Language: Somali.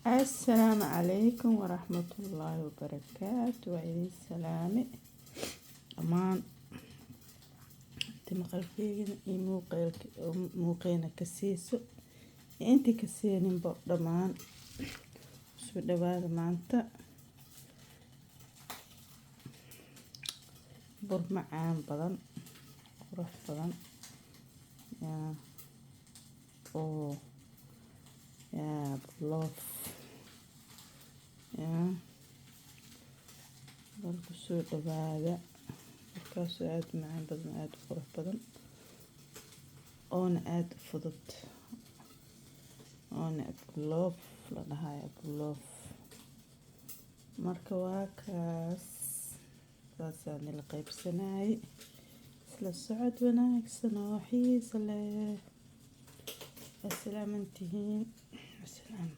السلام عليكم ورحمة الله وبركاته. وعليكم السلام أمان مقالكينا موقينا كسيسو انتي كسينين بقدمان سو دواد مانتا بور معان بدن قرف بدن يا او يا بلوف يا بركو سو دواد بركاسو aad macaan badan aad u qurux badan oona aad u fudud oona abuloof la dhahayo abuloof marka waa kaas saasaan nila qaybsanayay isla socod wanaagsan oo xiiso leh. waa salaamantihiin. wasalaam.